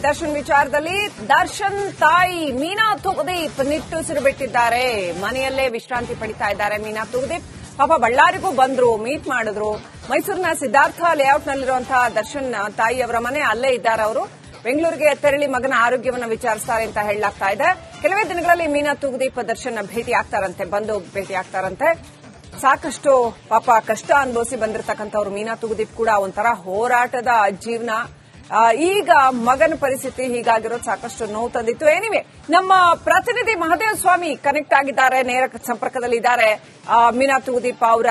ದರ್ಶನ್ ವಿಚಾರದಲ್ಲಿ ದರ್ಶನ್ ತಾಯಿ ಮೀನಾ ತೂಗುದೀಪ್ ನಿಟ್ಟುಸಿರು ಬಿಟ್ಟಿದ್ದಾರೆ. ಮನೆಯಲ್ಲೇ ವಿಶ್ರಾಂತಿ ಪಡಿತಾ ಇದ್ದಾರೆ ಮೀನಾ ತೂಗುದೀಪ್. ಪಾಪ ಬಳ್ಳಾರಿಗೂ ಬಂದ್ರು, ಮೀಟ್ ಮಾಡಿದ್ರು. ಮೈಸೂರಿನ ಸಿದ್ಧಾರ್ಥ ಲೇಔಟ್ನಲ್ಲಿರುವಂತಹ ದರ್ಶನ್ ತಾಯಿ ಅವರ ಮನೆ ಅಲ್ಲೇ ಇದ್ದಾರೆ. ಅವರು ಬೆಂಗಳೂರಿಗೆ ತೆರಳಿ ಮಗನ ಆರೋಗ್ಯವನ್ನು ವಿಚಾರಿಸ್ತಾರೆ ಅಂತ ಹೇಳಲಾಗ್ತಾ ಇದೆ. ಕೆಲವೇ ದಿನಗಳಲ್ಲಿ ಮೀನಾ ತೂಗುದೀಪ್ ದರ್ಶನ್ ಭೇಟಿ ಆಗ್ತಾರಂತೆ, ಬಂದು ಭೇಟಿ ಆಗ್ತಾರಂತೆ. ಸಾಕಷ್ಟು ಪಾಪ ಕಷ್ಟ ಅನುಭವಿಸಿ ಬಂದಿರತಕ್ಕಂಥವ್ರು ಮೀನಾ ತೂಗುದೀಪ್ ಕೂಡ ಒಂಥರ ಹೋರಾಟದ ಜೀವನ. ಈಗ ಮಗನ ಪರಿಸ್ಥಿತಿ ಹೀಗಾಗಿರೋದು ಸಾಕಷ್ಟು ನೋವು ತಂದಿತ್ತು. ಎನಿವೆ, ನಮ್ಮ ಪ್ರತಿನಿಧಿ ಮಹದೇವ ಸ್ವಾಮಿ ಕನೆಕ್ಟ್ ಆಗಿದ್ದಾರೆ, ನೇರ ಸಂಪರ್ಕದಲ್ಲಿದ್ದಾರೆ ಮೀನಾ ತೂಗುದೀಪ್ ಅವರ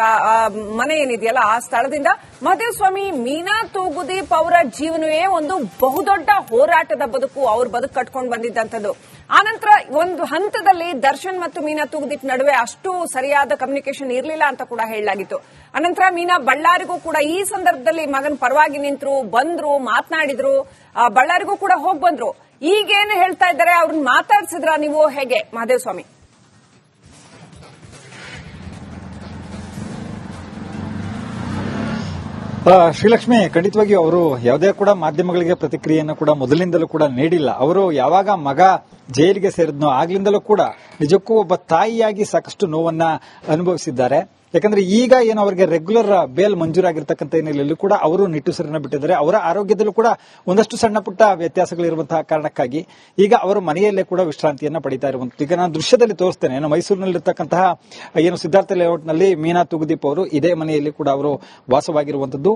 ಮನೆ ಏನಿದೆಯಲ್ಲ ಆ ಸ್ಥಳದಿಂದ. ಮಹದೇವ ಸ್ವಾಮಿ, ಮೀನಾ ತೂಗುದೀಪ್ ಅವರ ಜೀವನವೇ ಒಂದು ಬಹುದೊಡ್ಡ ಹೋರಾಟದ ಬದುಕು, ಅವ್ರ ಬದುಕು ಕಟ್ಕೊಂಡು ಬಂದಿದ್ದಂಥದ್ದು. ಆನಂತರ ಒಂದು ಹಂತದಲ್ಲಿ ದರ್ಶನ್ ಮತ್ತು ಮೀನಾ ತೂಗುದೀಪ್ ನಡುವೆ ಅಷ್ಟು ಸರಿಯಾದ ಕಮ್ಯುನಿಕೇಶನ್ ಇರಲಿಲ್ಲ ಅಂತ ಕೂಡ ಹೇಳಲಾಗಿತ್ತು. ಅನಂತರ ಮೀನಾ ಬಳ್ಳಾರಿಗೂ ಕೂಡ ಈ ಸಂದರ್ಭದಲ್ಲಿ ಮಗನ ಪರವಾಗಿ ನಿಂತರು, ಬಂದ್ರು, ಮಾತನಾಡಿದ್ರು, ಬಳ್ಳಾರಿಗೂ ಕೂಡ ಹೋಗಿ ಬಂದ್ರು. ಈಗೇನು ಹೇಳ್ತಾ ಇದ್ದಾರೆ, ಅವ್ರನ್ನ ಮಾತಾಡ್ಸಿದ್ರ ನೀವು, ಹೇಗೆ ಮಹದೇವ ಸ್ವಾಮಿ? ಶ್ರೀಲಕ್ಷ್ಮಿ, ಖಂಡಿತವಾಗಿಯೂ ಅವರು ಯಾವುದೇ ಕೂಡ ಮಾಧ್ಯಮಗಳಿಗೆ ಪ್ರತಿಕ್ರಿಯೆಯನ್ನು ಕೂಡ ಮೊದಲಿನಿಂದಲೂ ಕೂಡ ನೀಡಿಲ್ಲ. ಅವರು ಯಾವಾಗ ಮಗ ಜೈಲಿಗೆ ಸೇರಿದ್ನೋ ಆಗ್ಲಿಂದಲೂ ಕೂಡ ನಿಜಕ್ಕೂ ಒಬ್ಬ ತಾಯಿಯಾಗಿ ಸಾಕಷ್ಟು ನೋವನ್ನ ಅನುಭವಿಸಿದ್ದಾರೆ. ಯಾಕಂದ್ರೆ ಈಗ ಏನು ಅವರಿಗೆ ರೆಗ್ಯುಲರ್ ಬೇಲ್ ಮಂಜೂರಾಗಿರ್ತಕ್ಕಂಥ ಹಿನ್ನೆಲೆಯಲ್ಲೂ ಕೂಡ ಅವರು ನಿಟ್ಟುಸಿರನ್ನ ಬಿಟ್ಟಿದ್ದಾರೆ. ಅವರ ಆರೋಗ್ಯದಲ್ಲೂ ಕೂಡ ಒಂದಷ್ಟು ಸಣ್ಣ ಪುಟ್ಟ ವ್ಯತ್ಯಾಸಗಳಿರುವಂತಹ ಕಾರಣಕ್ಕಾಗಿ ಈಗ ಅವರು ಮನೆಯಲ್ಲೇ ಕೂಡ ವಿಶ್ರಾಂತಿಯನ್ನ ಪಡಿತಾ ಇರುವಂತದ್ದು. ಈಗ ನಾನು ದೃಶ್ಯದಲ್ಲಿ ತೋರಿಸ್ತೇನೆ. ಮೈಸೂರಿನಲ್ಲಿರ್ತಕ್ಕಂತಹ ಏನು ಸಿದ್ಧಾರ್ಥ ಲೇಔಟ್ನಲ್ಲಿ ಮೀನಾ ತೂಗುದೀಪ್ ಅವರು ಇದೇ ಮನೆಯಲ್ಲಿ ಕೂಡ ಅವರು ವಾಸವಾಗಿರುವಂತದ್ದು.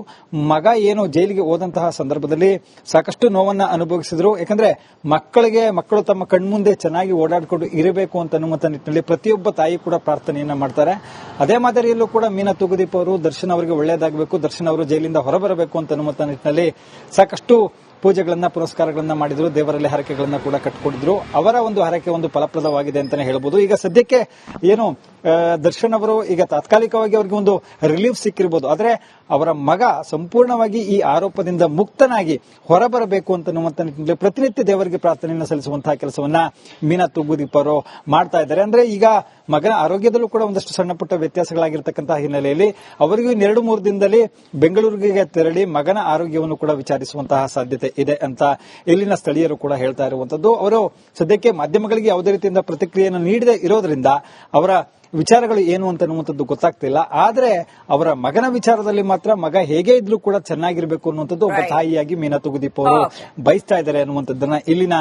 ಮಗ ಏನು ಜೈಲಿಗೆ ಹೋದಂತಹ ಸಂದರ್ಭದಲ್ಲಿ ಸಾಕಷ್ಟು ನೋವನ್ನ ಅನುಭವಿಸಿದ್ರು. ಯಾಕಂದ್ರೆ ಮಕ್ಕಳು ತಮ್ಮ ಕಣ್ಮುಂದೆ ಚೆನ್ನಾಗಿ ಓಡಾಡಿಕೊಂಡು ಇರಬೇಕು ಅಂತ ಅನ್ನುವಂತ ನಿಟ್ಟಿನಲ್ಲಿ ಪ್ರತಿಯೊಬ್ಬ ತಾಯಿ ಕೂಡ ಪ್ರಾರ್ಥನೆಯನ್ನ ಮಾಡ್ತಾರೆ. ಅದೇ ಮಾದರಿಯಲ್ಲೂ ಕೂಡ ಮೀನಾ ತೂಗುದೀಪ್ ಅವರು ದರ್ಶನ್ ಅವರಿಗೆ ಒಳ್ಳೆಯದಾಗಬೇಕು, ದರ್ಶನ್ ಅವರು ಜೈಲಿಂದ ಹೊರಬರಬೇಕು ಅಂತ ಅನ್ನುವಂತ ನಿಟ್ಟಿನಲ್ಲಿ ಸಾಕಷ್ಟು ಪೂಜೆಗಳನ್ನ ಪುರಸ್ಕಾರಗಳನ್ನ ಮಾಡಿದ್ರು, ದೇವರಲ್ಲಿ ಹರಕೆಗಳನ್ನ ಕೂಡ ಕಟ್ಟಿಕೊಂಡಿದ್ರು. ಅವರ ಒಂದು ಹರಕೆ ಒಂದು ಫಲಪ್ರದವಾಗಿದೆ ಅಂತಾನೆ ಹೇಳಬಹುದು. ಈಗ ಸದ್ಯಕ್ಕೆ ಏನು ದರ್ಶನ್ ಅವರು ಈಗ ತಾತ್ಕಾಲಿಕವಾಗಿ ಅವರಿಗೆ ಒಂದು ರಿಲೀಫ್ ಸಿಕ್ಕಿರಬಹುದು, ಆದ್ರೆ ಅವರ ಮಗ ಸಂಪೂರ್ಣವಾಗಿ ಈ ಆರೋಪದಿಂದ ಮುಕ್ತನಾಗಿ ಹೊರಬರಬೇಕು ಅಂತ ಅನ್ನುವಂತ ನಿಟ್ಟಿನಲ್ಲಿ ಪ್ರತಿನಿತ್ಯ ದೇವರಿಗೆ ಪ್ರಾರ್ಥನೆಯನ್ನು ಸಲ್ಲಿಸುವಂತಹ ಕೆಲಸವನ್ನ ಮೀನಾ ತೂಗುದೀಪ್ ಅವರು ಮಾಡ್ತಾ ಇದ್ದಾರೆ. ಅಂದ್ರೆ ಈಗ ಮಗನ ಆರೋಗ್ಯದಲ್ಲೂ ಕೂಡ ಒಂದಷ್ಟು ಸಣ್ಣ ಪುಟ್ಟ ವ್ಯತ್ಯಾಸಗಳಾಗಿರ್ತಕ್ಕಂತಹ ಹಿನ್ನೆಲೆಯಲ್ಲಿ ಅವರಿಗೂ 2-3 ದಿನದಲ್ಲಿ ಬೆಂಗಳೂರಿಗೆ ತೆರಳಿ ಮಗನ ಆರೋಗ್ಯವನ್ನು ಕೂಡ ವಿಚಾರಿಸುವಂತಹ ಸಾಧ್ಯತೆ ಇದೆ ಅಂತ ಇಲ್ಲಿನ ಸ್ಥಳೀಯರು ಕೂಡ ಹೇಳ್ತಾ ಇರುವಂತದ್ದು. ಅವರು ಸದ್ಯಕ್ಕೆ ಮಾಧ್ಯಮಗಳಿಗೆ ಯಾವುದೇ ರೀತಿಯಿಂದ ಪ್ರತಿಕ್ರಿಯೆಯನ್ನು ನೀಡದೇ ಇರೋದ್ರಿಂದ ಅವರ ವಿಚಾರಗಳು ಏನು ಅಂತ ಅನ್ನುವಂಥದ್ದು ಗೊತ್ತಾಗ್ತಿಲ್ಲ. ಆದ್ರೆ ಅವರ ಮಗನ ವಿಚಾರದಲ್ಲಿ ಮಾತ್ರ ಮಗ ಹೇಗೆ ಇದ್ರೂ ಕೂಡ ಚೆನ್ನಾಗಿರ್ಬೇಕು ಅನ್ನುವಂಥದ್ದು ಒಬ್ಬ ತಾಯಿಯಾಗಿ ಮೀನಾ ತೂಗುದೀಪ್ ಅವರು ಬಯಸ್ತಾ ಇದ್ದಾರೆ ಅನ್ನುವಂಥದ್ದನ್ನ ಇಲ್ಲಿನ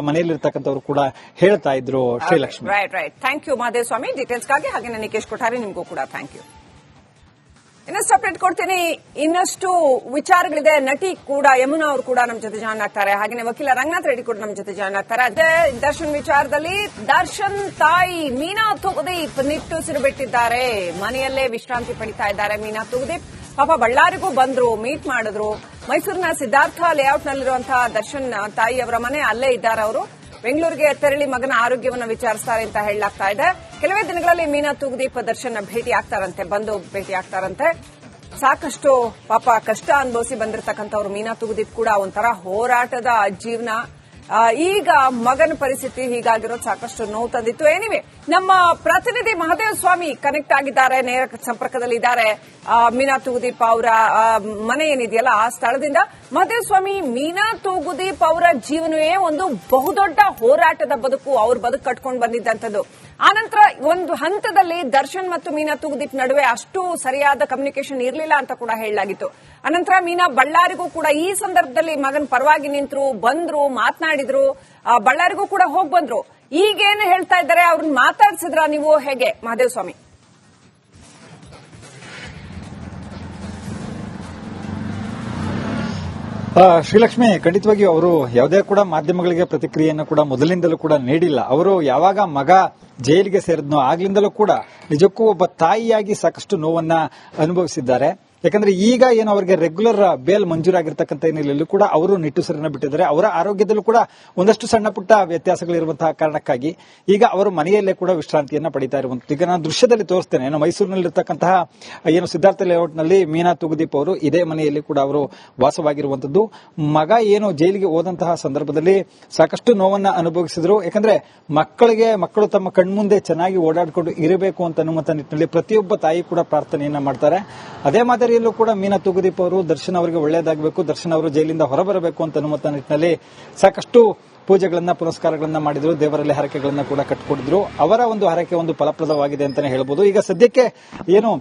ಮನೆಯಲ್ಲಿರ್ತಕ್ಕಂಥವ್ರು ಕೂಡ ಹೇಳ್ತಾ ಇದ್ರು. ಶ್ರೀಲಕ್ಷ್ಮಿ, ಥ್ಯಾಂಕ್ ಯು ಮಹದೇವ ಸ್ವಾಮಿ ಡೀಟೇಲ್ಸ್ಗಾಗಿ. ಹಾಗೆ ನಿಕೇಶ್ ಕೊಠಾರಿ, ನಿಮಗೂ ಕೂಡ ಥ್ಯಾಂಕ್ ಯು. ಇನ್ನಷ್ಟು ಅಪ್ಡೇಟ್ ಕೊಡ್ತೀನಿ. ಇನ್ನಷ್ಟು ವಿಚಾರಗಳಿದೆ. ನಟಿ ಕೂಡ ಯಮುನಾ ಅವರು ಕೂಡ ನಮ್ಮ ಜೊತೆ ಜಾಯ್ನ್ ಆಗ್ತಾರೆ. ಹಾಗೆ ವಕೀಲ ರಂಗನಾಥ್ ರೆಡ್ಡಿ ಕೂಡ ನಮ್ಮ ಜೊತೆ ಜಾಯ್ನ್ ಆಗ್ತಾರೆ. ಅದೇ ದರ್ಶನ್ ವಿಚಾರದಲ್ಲಿ ದರ್ಶನ್ ತಾಯಿ ಮೀನಾ ತೂಗುದೀಪ್ ನಿಟ್ಟುಸಿರು ಬಿಟ್ಟಿದ್ದಾರೆ. ಮನೆಯಲ್ಲೇ ವಿಶ್ರಾಂತಿ ಪಡಿತಾ ಇದ್ದಾರೆ ಮೀನಾ ತೂಗುದೀಪ್. ಪಾಪ ಬಳ್ಳಾರಿಗೂ ಬಂದ್ರು, ಮೀಟ್ ಮಾಡಿದ್ರು. ಮೈಸೂರಿನ ಸಿದ್ಧಾರ್ಥ ಲೇಔಟ್ನಲ್ಲಿರುವಂತಹ ದರ್ಶನ್ ತಾಯಿ ಅವರ ಮನೆ ಅಲ್ಲೇ ಇದ್ದಾರೆ. ಅವರು ಬೆಂಗಳೂರಿಗೆ ತೆರಳಿ ಮಗನ ಆರೋಗ್ಯವನ್ನು ವಿಚಾರಿಸ್ತಾರೆ ಅಂತ ಹೇಳಲಾಗ್ತಾ ಇದೆ. ಕೆಲವೇ ದಿನಗಳಲ್ಲಿ ಮೀನಾ ತೂಗುದೀಪ್ ದರ್ಶನ್ ಭೇಟಿ ಆಗ್ತಾರಂತೆ, ಬಂದು ಭೇಟಿ ಆಗ್ತಾರಂತೆ. ಸಾಕಷ್ಟು ಪಾಪ ಕಷ್ಟ ಅನುಭವಿಸಿ ಬಂದಿರತಕ್ಕಂಥವ್ರು ಮೀನಾ ತೂಗುದೀಪ್ ಕೂಡ ಒಂಥರ ಹೋರಾಟದ ಜೀವನ. ಈಗ ಮಗನ ಪರಿಸ್ಥಿತಿ ಹೀಗಾಗಿರೋದು ಸಾಕಷ್ಟು ನೋವು ತಂದಿತ್ತು. ಎನಿವೆ, ನಮ್ಮ ಪ್ರತಿನಿಧಿ ಮಹದೇವ ಸ್ವಾಮಿ ಕನೆಕ್ಟ್ ಆಗಿದ್ದಾರೆ, ನೇರ ಸಂಪರ್ಕದಲ್ಲಿದ್ದಾರೆ ಮೀನಾ ತೂಗುದೀಪ್ ಅವರ ಮನೆ ಏನಿದೆಯಲ್ಲ ಆ ಸ್ಥಳದಿಂದ. ಮಹದೇವ ಸ್ವಾಮಿ, ಮೀನಾ ತೂಗುದೀಪ್ ಅವರ ಜೀವನವೇ ಒಂದು ಬಹುದೊಡ್ಡ ಹೋರಾಟದ ಬದುಕು, ಅವ್ರ ಬದುಕು ಕಟ್ಕೊಂಡು ಬಂದಿದ್ದಂಥದ್ದು. ಆನಂತರ ಒಂದು ಹಂತದಲ್ಲಿ ದರ್ಶನ್ ಮತ್ತು ಮೀನಾ ತೂಗುದೀಪ್ ನಡುವೆ ಅಷ್ಟು ಸರಿಯಾದ ಕಮ್ಯುನಿಕೇಶನ್ ಇರಲಿಲ್ಲ ಅಂತ ಕೂಡ ಹೇಳಲಾಗಿತ್ತು. ಅನಂತರ ಮೀನಾ ಬಳ್ಳಾರಿಗೂ ಕೂಡ ಈ ಸಂದರ್ಭದಲ್ಲಿ ಮಗನ ಪರವಾಗಿ ನಿಂತರು, ಬಂದ್ರು, ಮಾತನಾಡಿದ್ರು, ಬಳ್ಳಾರಿಗೂ ಕೂಡ ಹೋಗಿ ಬಂದ್ರು. ಈಗೇನು ಹೇಳ್ತಾ ಇದ್ದಾರೆ, ಅವ್ರನ್ನ ಮಾತಾಡ್ಸಿದ್ರ ನೀವು, ಹೇಗೆ ಮಹದೇವ ಸ್ವಾಮಿ? ಶ್ರೀಲಕ್ಷ್ಮಿ, ಖಂಡಿತವಾಗಿಯೂ ಅವರು ಯಾವುದೇ ಕೂಡ ಮಾಧ್ಯಮಗಳಿಗೆ ಪ್ರತಿಕ್ರಿಯೆಯನ್ನು ಕೂಡ ಮೊದಲಿನಿಂದಲೂ ಕೂಡ ನೀಡಿಲ್ಲ. ಅವರು ಯಾವಾಗ ಮಗ ಜೈಲಿಗೆ ಸೇರಿದ್ನೋ ಆಗ್ಲಿಂದಲೂ ಕೂಡ ನಿಜಕ್ಕೂ ಒಬ್ಬ ತಾಯಿಯಾಗಿ ಸಾಕಷ್ಟು ನೋವನ್ನ ಅನುಭವಿಸಿದ್ದಾರೆ. ಯಾಕಂದ್ರೆ ಈಗ ಏನು ಅವರಿಗೆ ರೆಗ್ಯುಲರ್ ಬೇಲ್ ಮಂಜೂರಾಗಿರ್ತಕ್ಕಂಥ ಹಿನ್ನೆಲೆಯಲ್ಲೂ ಕೂಡ ಅವರು ನಿಟ್ಟುಸಿರನ್ನ ಬಿಟ್ಟಿದ್ದಾರೆ. ಅವರ ಆರೋಗ್ಯದಲ್ಲೂ ಕೂಡ ಒಂದಷ್ಟು ಸಣ್ಣ ಪುಟ್ಟ ವ್ಯತ್ಯಾಸಗಳಿರುವಂತಹ ಕಾರಣಕ್ಕಾಗಿ ಈಗ ಅವರು ಮನೆಯಲ್ಲೇ ಕೂಡ ವಿಶ್ರಾಂತಿಯನ್ನ ಪಡಿತಾ ಇರುವಂತದ್ದು. ಈಗ ನಾನು ದೃಶ್ಯದಲ್ಲಿ ತೋರಿಸ್ತೇನೆ. ಮೈಸೂರಿನಲ್ಲಿರ್ತಕ್ಕಂತಹ ಏನು ಸಿದ್ಧಾರ್ಥ ಲೇಔಟ್ನಲ್ಲಿ ಮೀನಾ ತೂಗುದೀಪ್ ಅವರು ಇದೇ ಮನೆಯಲ್ಲಿ ಕೂಡ ಅವರು ವಾಸವಾಗಿರುವಂತದ್ದು. ಮಗ ಏನು ಜೈಲಿಗೆ ಹೋದಂತಹ ಸಂದರ್ಭದಲ್ಲಿ ಸಾಕಷ್ಟು ನೋವನ್ನ ಅನುಭವಿಸಿದ್ರು. ಯಾಕಂದ್ರೆ ಮಕ್ಕಳು ತಮ್ಮ ಕಣ್ಮುಂದೆ ಚೆನ್ನಾಗಿ ಓಡಾಡಿಕೊಂಡು ಇರಬೇಕು ಅಂತ ಅನ್ನುವಂತ ನಿಟ್ಟಿನಲ್ಲಿ ಪ್ರತಿಯೊಬ್ಬ ತಾಯಿ ಕೂಡ ಪ್ರಾರ್ಥನೆಯನ್ನ ಮಾಡ್ತಾರೆ. ಅದೇ ಮಾದರಿ ಜವಾಬ್ದಾರಿಯಲ್ಲೂ ಕೂಡ ಮೀನಾ ತೂಗುದೀಪ್ ಅವರು ದರ್ಶನ್ ಅವರಿಗೆ ಒಳ್ಳೆಯದಾಗಬೇಕು, ದರ್ಶನ್ ಅವರು ಜೈಲಿಂದ ಹೊರಬರಬೇಕು ಅಂತ ಅನ್ನುವಂತ ನಿಟ್ಟಿನಲ್ಲಿ ಸಾಕಷ್ಟು ಪೂಜೆಗಳನ್ನ ಪುರಸ್ಕಾರಗಳನ್ನ ಮಾಡಿದ್ರು, ದೇವರಲ್ಲಿ ಹರಕೆಗಳನ್ನ ಕೂಡ ಕಟ್ಟಿಕೊಟ್ಟಿದ್ರು. ಅವರ ಒಂದು ಹರಕೆ ಒಂದು ಫಲಪ್ರದವಾಗಿದೆ ಅಂತಾನೆ ಹೇಳ್ಬೋದು. ಈಗ ಸದ್ಯಕ್ಕೆ ಏನು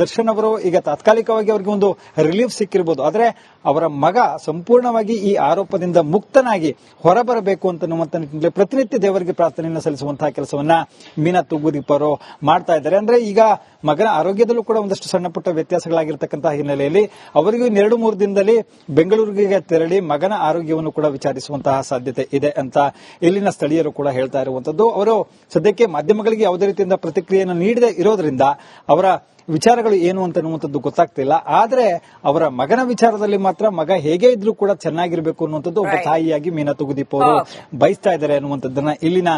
ದರ್ಶನ್ ಅವರು ಈಗ ತಾತ್ಕಾಲಿಕವಾಗಿ ಅವರಿಗೆ ಒಂದು ರಿಲೀಫ್ ಸಿಕ್ಕಿರ್ಬೋದು, ಆದ್ರೆ ಅವರ ಮಗ ಸಂಪೂರ್ಣವಾಗಿ ಈ ಆರೋಪದಿಂದ ಮುಕ್ತನಾಗಿ ಹೊರಬರಬೇಕು ಅಂತನ್ನುವಂತ ನಿಟ್ಟಿನಲ್ಲಿ ಪ್ರತಿನಿತ್ಯ ದೇವರಿಗೆ ಪ್ರಾರ್ಥನೆಯನ್ನು ಸಲ್ಲಿಸುವಂತಹ ಕೆಲಸವನ್ನ ಮೀನಾ ತೂಗುದೀಪ್ ಅವರು ಮಾಡ್ತಾ ಇದ್ದಾರೆ. ಅಂದ್ರೆ ಈಗ ಮಗನ ಆರೋಗ್ಯದಲ್ಲೂ ಕೂಡ ಒಂದಷ್ಟು ಸಣ್ಣ ಪುಟ್ಟ ವ್ಯತ್ಯಾಸಗಳಾಗಿರ್ತಕ್ಕಂತಹ ಹಿನ್ನೆಲೆಯಲ್ಲಿ ಅವರಿಗೂ 2-3 ದಿನದಲ್ಲಿ ಬೆಂಗಳೂರಿಗೆ ತೆರಳಿ ಮಗನ ಆರೋಗ್ಯವನ್ನು ಕೂಡ ವಿಚಾರಿಸುವಂತಹ ಸಾಧ್ಯತೆ ಇದೆ ಅಂತ ಇಲ್ಲಿನ ಸ್ಥಳೀಯರು ಕೂಡ ಹೇಳ್ತಾ ಇರುವಂತದ್ದು. ಅವರು ಸದ್ಯಕ್ಕೆ ಮಾಧ್ಯಮಗಳಿಗೆ ಯಾವುದೇ ರೀತಿಯಿಂದ ಪ್ರತಿಕ್ರಿಯೆಯನ್ನು ನೀಡದೇ ಇರೋದ್ರಿಂದ ಅವರ ವಿಚಾರಗಳು ಏನು ಅಂತ ಅನ್ನುವಂಥದ್ದು ಗೊತ್ತಾಗ್ತಿಲ್ಲ. ಆದ್ರೆ ಅವರ ಮಗನ ವಿಚಾರದಲ್ಲಿ ಮಾತ್ರ ಮಗ ಹೇಗೆ ಇದ್ರೂ ಕೂಡ ಚೆನ್ನಾಗಿರ್ಬೇಕು ಅನ್ನುವಂಥದ್ದು ಒಬ್ಬ ತಾಯಿಯಾಗಿ ಮೀನಾ ತೂಗುದೀಪ್ ಅವರು ಬಯಸ್ತಾ ಇದ್ದಾರೆ ಅನ್ನುವಂಥದ್ದನ್ನ ಇಲ್ಲಿನ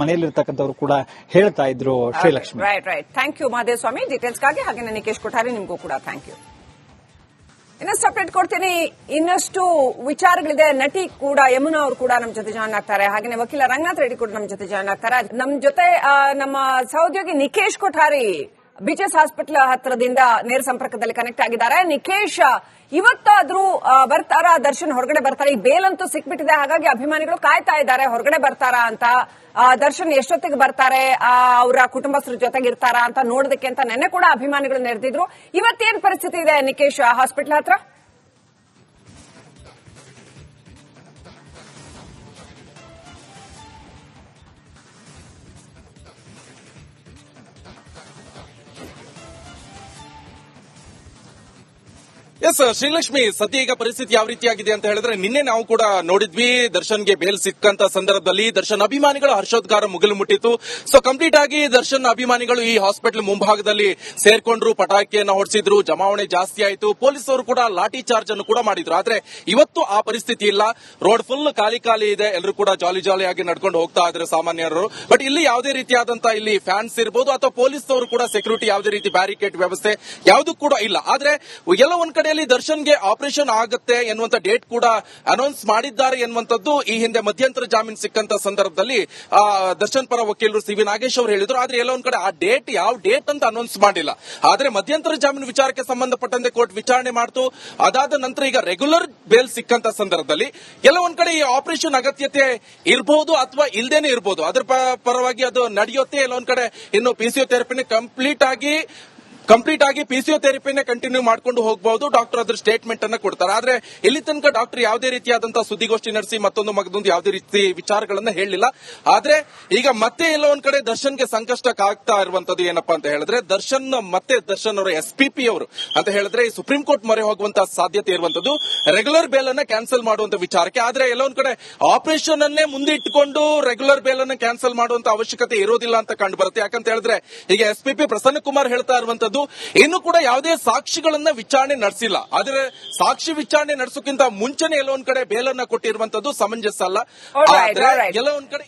ಮನೆಯಲ್ಲಿರ್ತಕ್ಕಂಥವ್ರು ಕೂಡ ಹೇಳ್ತಾ ಇದ್ರು. Srilakshmi, right. Thank you Mahadevaswamy ಡೀಟೇಲ್ಸ್ಗಾಗಿ. ಹಾಗೆ ನಿಕೇಶ್ ಕೊಠಾರಿ ನಿಮಗೂ ಕೂಡ ಥ್ಯಾಂಕ್ ಯು. ಇನ್ನಷ್ಟು ಅಪ್ಡೇಟ್ ಕೊಡ್ತೀನಿ. ಇನ್ನಷ್ಟು ವಿಚಾರಗಳಿದೆ. ನಟಿ ಕೂಡ ಯಮುನಾ ಅವರು ಕೂಡ ನಮ್ಮ ಜೊತೆ ಜಾಯ್ನ್ ಆಗ್ತಾರೆ. ಹಾಗೆ ವಕೀಲ ರಂಗನಾಥ್ ರೆಡ್ಡಿ ಕೂಡ ನಮ್ಮ ಜೊತೆ ಜಾಯ್ನ್ ಆಗ್ತಾರೆ. ನಮ್ಮ ಜೊತೆ ನಮ್ಮ ಸಹೋದ್ಯೋಗಿ ನಿಕೇಶ್ ಕೊಠಾರಿ ಬಿಜೆಎಸ್ ಹಾಸ್ಪಿಟಲ್ ಹತ್ರದಿಂದ ನೇರ ಸಂಪರ್ಕದಲ್ಲಿ ಕನೆಕ್ಟ್ ಆಗಿದ್ದಾರೆ. ನಿಕೇಶ್, ಇವತ್ತಾದ್ರೂ ಬರ್ತಾರಾ ದರ್ಶನ್? ಹೊರಗಡೆ ಬರ್ತಾರೆ? ಈ ಬೇಲ್ ಅಂತೂ ಸಿಕ್ಬಿಟ್ಟಿದೆ, ಹಾಗಾಗಿ ಅಭಿಮಾನಿಗಳು ಕಾಯ್ತಾ ಇದ್ದಾರೆ ಹೊರಗಡೆ ಬರ್ತಾರಾ ಅಂತ. ದರ್ಶನ್ ಎಷ್ಟೊತ್ತಿಗೆ ಬರ್ತಾರೆ, ಅವರ ಕುಟುಂಬಸ್ಥರ ಜೊತೆಗೆ ಇರ್ತಾರಾ ಅಂತ ನೋಡೋದಕ್ಕೆ ಅಂತ ನೆನ್ನೆ ಕೂಡ ಅಭಿಮಾನಿಗಳು ನೆರೆದಿದ್ರು. ಇವತ್ತೇನ್ ಪರಿಸ್ಥಿತಿ ಇದೆ ನಿಕೇಶ್ ಹಾಸ್ಪಿಟಲ್ ಹತ್ರ? ಎಸ್ ಶ್ರೀಲಕ್ಷ್ಮಿ, ಸದ್ಯ ಈಗ ಪರಿಸ್ಥಿತಿ ಯಾವ ರೀತಿಯಾಗಿದೆ ಅಂತ ಹೇಳಿದ್ರೆ, ನಿನ್ನೆ ನಾವು ಕೂಡ ನೋಡಿದ್ವಿ ದರ್ಶನ್ಗೆ ಬೇಲ್ ಸಿಕ್ಕಂತ ಸಂದರ್ಭದಲ್ಲಿ ದರ್ಶನ್ ಅಭಿಮಾನಿಗಳು ಹರ್ಷೋದ್ಗಾರ ಮುಗಿಲು ಮುಟ್ಟಿತ್ತು. ಸೊ ಕಂಪ್ಲೀಟ್ ಆಗಿ ದರ್ಶನ್ ಅಭಿಮಾನಿಗಳು ಈ ಹಾಸ್ಪಿಟಲ್ ಮುಂಭಾಗದಲ್ಲಿ ಸೇರ್ಕೊಂಡ್ರು, ಪಟಾಕಿಯನ್ನ ಹೊಡಿಸಿದ್ರು, ಜಮಾವಣೆ ಜಾಸ್ತಿ ಆಯಿತು, ಪೊಲೀಸರು ಕೂಡ ಲಾಠಿ ಚಾರ್ಜ್ ಅನ್ನು ಕೂಡ ಮಾಡಿದ್ರು. ಆದ್ರೆ ಇವತ್ತು ಆ ಪರಿಸ್ಥಿತಿ ಇಲ್ಲ. ರೋಡ್ ಫುಲ್ ಖಾಲಿ ಇದೆ, ಎಲ್ಲರೂ ಕೂಡ ಜಾಲಿಯಾಗಿ ನಡ್ಕೊಂಡು ಹೋಗ್ತಾ ಇದ್ದಾರೆ ಸಾಮಾನ್ಯರು. ಬಟ್ ಇಲ್ಲಿ ಯಾವುದೇ ರೀತಿಯಾದಂತಹ ಇಲ್ಲಿ ಫ್ಯಾನ್ಸ್ ಇರಬಹುದು ಅಥವಾ ಪೊಲೀಸರು ಕೂಡ ಸೆಕ್ಯೂರಿಟಿ ಯಾವುದೇ ರೀತಿ ಬ್ಯಾರಿಕೇಡ್ ವ್ಯವಸ್ಥೆ ಯಾವುದು ಕೂಡ ಇಲ್ಲ. ಆದ್ರೆ ಎಲ್ಲ ಒಂದ್ ಕಡೆ ದರ್ಶನ್ಗೆ ಆಪರೇಷನ್ ಆಗುತ್ತೆ ಎನ್ನುವಂತ ಡೇಟ್ ಕೂಡ ಅನೌನ್ಸ್ ಮಾಡಿದ್ದಾರೆ ಎನ್ನುವಂತದ್ದು ಈ ಹಿಂದೆ ಮಧ್ಯಂತರ ಜಾಮೀನು ಸಿಕ್ಕಂತ ಸಂದರ್ಭದಲ್ಲಿ ದರ್ಶನ್ ಪರ ವಕೀಲರು ಸಿ ವಿ ನಾಗೇಶ್ ಅವರು ಹೇಳಿದ್ರು. ಆದ್ರೆ ಎಲ್ಲ ಒಂದ್ ಕಡೆ ಆ ಡೇಟ್ ಯಾವ ಡೇಟ್ ಅಂತ ಅನೌನ್ಸ್ ಮಾಡಿಲ್ಲ. ಆದ್ರೆ ಮಧ್ಯಂತರ ಜಾಮೀನು ವಿಚಾರಕ್ಕೆ ಸಂಬಂಧಪಟ್ಟಂತೆ ಕೋರ್ಟ್ ವಿಚಾರಣೆ ಮಾಡ್ತು. ಅದಾದ ನಂತರ ಈಗ ರೆಗ್ಯುಲರ್ ಬೇಲ್ ಸಿಕ್ಕಂತ ಸಂದರ್ಭದಲ್ಲಿ ಎಲ್ಲ ಒಂದ್ ಕಡೆ ಈ ಆಪರೇಷನ್ ಅಗತ್ಯತೆ ಇರಬಹುದು ಅಥವಾ ಇಲ್ದೇನೆ ಇರಬಹುದು. ಅದ್ರ ಪರವಾಗಿ ಅದು ನಡೆಯುತ್ತೆ. ಎಲ್ಲ ಒಂದ್ ಕಡೆ ಇನ್ನು ಫಿಸಿಯೋಥೆರಪಿನ ಕಂಪ್ಲೀಟ್ ಆಗಿ ಫಿಸಿಯೋಥೆರಪಿನೇ ಕಂಟಿನ್ಯೂ ಮಾಡ್ಕೊಂಡು ಹೋಗಬಹುದು. ಡಾಕ್ಟರ್ ಅದ್ರ ಸ್ಟೇಟ್ಮೆಂಟ್ ಅನ್ನ ಕೊಡ್ತಾರೆ. ಆದ್ರೆ ಇಲ್ಲಿ ತನಕ ಡಾಕ್ಟರ್ ಯಾವುದೇ ರೀತಿಯಾದಂತಹ ಸುದ್ದಿಗೋಷ್ಠಿ ನಡೆಸಿ ಮಗದೊಂದು ಯಾವುದೇ ರೀತಿ ವಿಚಾರಗಳನ್ನ ಹೇಳಲಿಲ್ಲ. ಆದ್ರೆ ಈಗ ಮತ್ತೆ ಎಲ್ಲ ಒಂದ್ ಕಡೆ ದರ್ಶನ್ಗೆ ಸಂಕಷ್ಟಕ್ಕೆ ಆಗ್ತಾ ಇರುವಂತದ್ದು ಏನಪ್ಪಾ ಅಂತ ಹೇಳಿದ್ರೆ, ದರ್ಶನ್ ಅವರ SPP ಅವರು ಅಂತ ಹೇಳಿದ್ರೆ ಈ ಸುಪ್ರೀಂ ಕೋರ್ಟ್ ಮೊರೆ ಹೋಗುವಂತಹ ಸಾಧ್ಯತೆ ಇರುವಂತದ್ದು ರೆಗ್ಯುಲರ್ ಬೇಲ್ ಅನ್ನ ಕ್ಯಾನ್ಸಲ್ ಮಾಡುವಂತ ವಿಚಾರಕ್ಕೆ. ಆದ್ರೆ ಎಲ್ಲ ಒಂದ್ ಕಡೆ ಆಪರೇಷನ್ ಅನ್ನೇ ಮುಂದೆ ಇಟ್ಟುಕೊಂಡು ರೆಗ್ಯುಲರ್ ಬೇಲ್ ಅನ್ನ ಕ್ಯಾನ್ಸಲ್ ಮಾಡುವಂತ ಅವಶ್ಯಕತೆ ಇರೋದಿಲ್ಲ ಅಂತ ಕಂಡು ಬರುತ್ತೆ. ಯಾಕಂತ ಹೇಳಿದ್ರೆ ಈಗ SPP ಪ್ರಸನ್ನ ಕುಮಾರ್ ಹೇಳ್ತಾ ಇರುವಂತದ್ದು, ಇನ್ನು ಕೂಡ ಯಾವುದೇ ಸಾಕ್ಷಿಗಳನ್ನ ವಿಚಾರಣೆ ನಡೆಸಿಲ್ಲ. ಆದ್ರೆ ಸಾಕ್ಷಿ ವಿಚಾರಣೆ ನಡೆಸೋಕ್ಕಿಂತ ಮುಂಚೆನೆ ಎಲ್ಲ ಒಂದ್ ಕಡೆ ಬೇಲನ್ನ ಕೊಟ್ಟಿರುವಂತದ್ದು ಸಮಂಜಸ ಅಲ್ಲ. ಆದ್ರೆ ಎಲ್ಲ ಒಂದ್ ಕಡೆ